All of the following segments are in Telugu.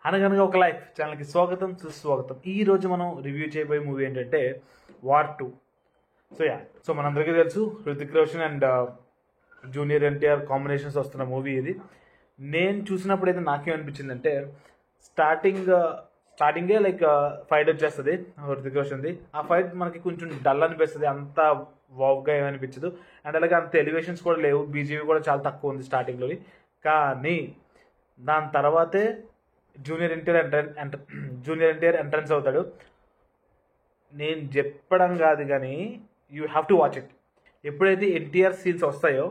అనగనగా ఒక లైఫ్ ఛానల్కి స్వాగతం సుస్వాగతం. ఈ రోజు మనం రివ్యూ చేయబోయే మూవీ ఏంటంటే వార్ 2. సో మనందరికీ తెలుసు Hrithik Roshan and junior NTR combinations వస్తున్న మూవీ ఇది. నేను చూసినప్పుడు అయితే నాకేమనిపించిందంటే స్టార్టింగే లైక్ ఫైట్ వచ్చేస్తుంది హృతిక్ రోషన్ది. ఆ ఫైట్ మనకి కొంచెం డల్ అనిపిస్తుంది, అంత వావ్గా ఏమనిపించదు. అండ్ అలాగే అంత ఎలివేషన్స్ కూడా లేవు, బీజేపీ కూడా చాలా తక్కువ ఉంది స్టార్టింగ్లోని. కానీ దాని తర్వాతే జూనియర్ ఎన్టీఆర్ ఎంట్రన్స్ అవుతాడు. నేను చెప్పడం కాదు కానీ you have to watch it. ఎప్పుడైతే ఎన్టీఆర్ సీన్స్ వస్తాయో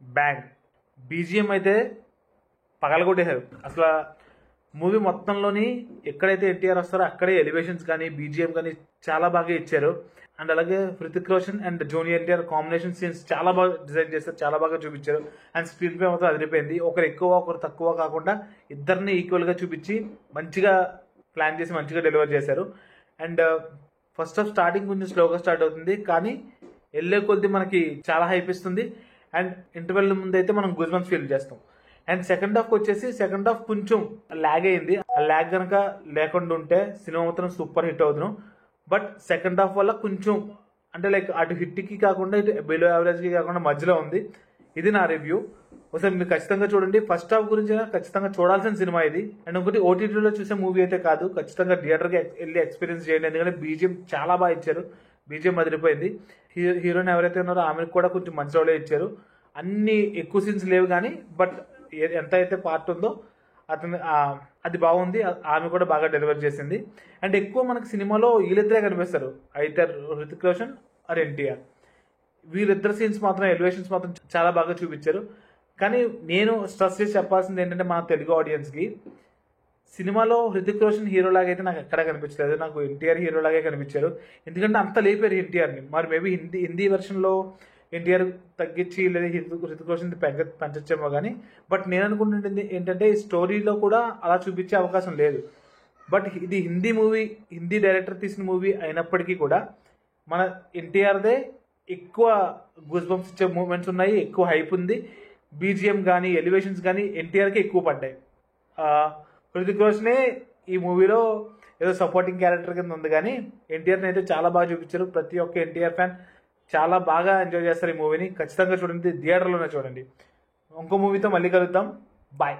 బ్యాంగ్ బీజిఎం అయితే పగలగొట్టేశారు. అసలు మూవీ మొత్తంలోని ఎక్కడైతే ఎన్టీఆర్ వస్తారో అక్కడే ఎలివేషన్స్ కానీ బీజిఎం కానీ చాలా బాగా ఇచ్చారు. అండ్ అలాగే Hrithik Roshan and junior NTR combination scenes చాలా బాగా డిజైన్ చేస్తారు, చాలా బాగా చూపించారు. అండ్ స్క్రీన్ ప్లే మొత్తం అదిరిపోయింది. ఒకరు ఎక్కువ ఒకరు తక్కువ కాకుండా ఇద్దరిని ఈక్వల్గా చూపించి మంచిగా ప్లాన్ చేసి మంచిగా డెలివర్ చేశారు. అండ్ ఫస్ట్ హాఫ్ స్టార్టింగ్ కొంచెం స్లోగా స్టార్ట్ అవుతుంది, కానీ వెళ్ళే కొద్దీ మనకి చాలా హైప్ ఇస్తుంది. అండ్ ఇంటర్వెల్ ముందు అయితే మనం గూజ్బంప్స్ ఫీల్ చేస్తాం. అండ్ సెకండ్ హాఫ్ కొంచెం ల్యాగ్ అయింది. ఆ ల్యాగ్ కనుక లేకుండా ఉంటే సినిమా మొత్తం సూపర్ హిట్ అవుతున్నాం. బట్ సెకండ్ హాఫ్ వల్ల కొంచెం అంటే లైక్ అటు హిట్కి కాకుండా ఇటు బిలో యావరేజ్కి కాకుండా మధ్యలో ఉంది. ఇది నా రివ్యూ. ఒకసారి మీరు ఖచ్చితంగా చూడండి. ఫస్ట్ హాఫ్ గురించి ఖచ్చితంగా చూడాల్సిన సినిమా ఇది. అండ్ ఇంకోటి ఓటీటీలో చూసే మూవీ అయితే కాదు, ఖచ్చితంగా థియేటర్కి వెళ్ళి ఎక్స్పీరియన్స్ చేయండి. ఎందుకంటే బీజిఎం చాలా బాగా ఇచ్చారు, బీజిఎం అదిరిపోయింది. హీరోయిన్ ఎవరైతే ఉన్నారో ఆమెకు కూడా కొంచెం మంచి రోలే ఇచ్చారు. అన్ని ఎక్కువ సీన్స్ లేవు కానీ బట్ ఎంత అయితే పార్ట్ ఉందో అది బాగుంది. ఆమె కూడా బాగా డెలివర్ చేసింది. అండ్ ఎక్కువ మనకి సినిమాలో వీళ్ళిద్దరే కనిపిస్తారు, అయితే హృతిక్ రోషన్ ఆర్ ఎన్టీఆర్. వీళ్ళిద్దరు సీన్స్ మాత్రం ఎలివేషన్స్ మాత్రం చాలా బాగా చూపించారు. కానీ నేను స్ట్రెస్ చేసి చెప్పాల్సింది ఏంటంటే మన తెలుగు ఆడియన్స్కి, సినిమాలో హృతిక్ రోషన్ హీరో లాగా అయితే నాకు ఎక్కడా కనిపించలేదు, నాకు ఎన్టీఆర్ హీరో లాగే కనిపించారు. ఎందుకంటే అంత లేపారు ఎన్టీఆర్ని. మరి మేబీ హిందీ వెర్షన్లో ఎన్టీఆర్ తగ్గించి లేదా హృతిక్ రోషన్ పెంచొచ్చేమో కానీ బట్ నేను అనుకుంటుంటుంది ఏంటంటే ఈ స్టోరీలో కూడా అలా చూపించే అవకాశం లేదు. బట్ ఇది హిందీ డైరెక్టర్ తీసిన మూవీ అయినప్పటికీ కూడా మన ఎన్టీఆర్దే ఎక్కువ గూస్ బంప్స్ ఇచ్చే మూమెంట్స్ ఉన్నాయి, ఎక్కువ హైప్ ఉంది. బీజిఎం కానీ ఎలివేషన్స్ కానీ ఎన్టీఆర్కి ఎక్కువ పడ్డాయి. హృతిక్ రోషనే ఈ మూవీలో ఏదో సపోర్టింగ్ క్యారెక్టర్ కింద ఉంది, కానీ ఎన్టీఆర్ని అయితే చాలా బాగా చూపించారు. ప్రతి ఒక్క ఎన్టీఆర్ ఫ్యాన్ చాలా బాగా ఎంజాయ్ చేస్తారు ఈ మూవీని. ఖచ్చితంగా చూడండి, థియేటర్లోనే చూడండి. ఇంకో మూవీతో మళ్ళీ కలుద్దాం. బాయ్.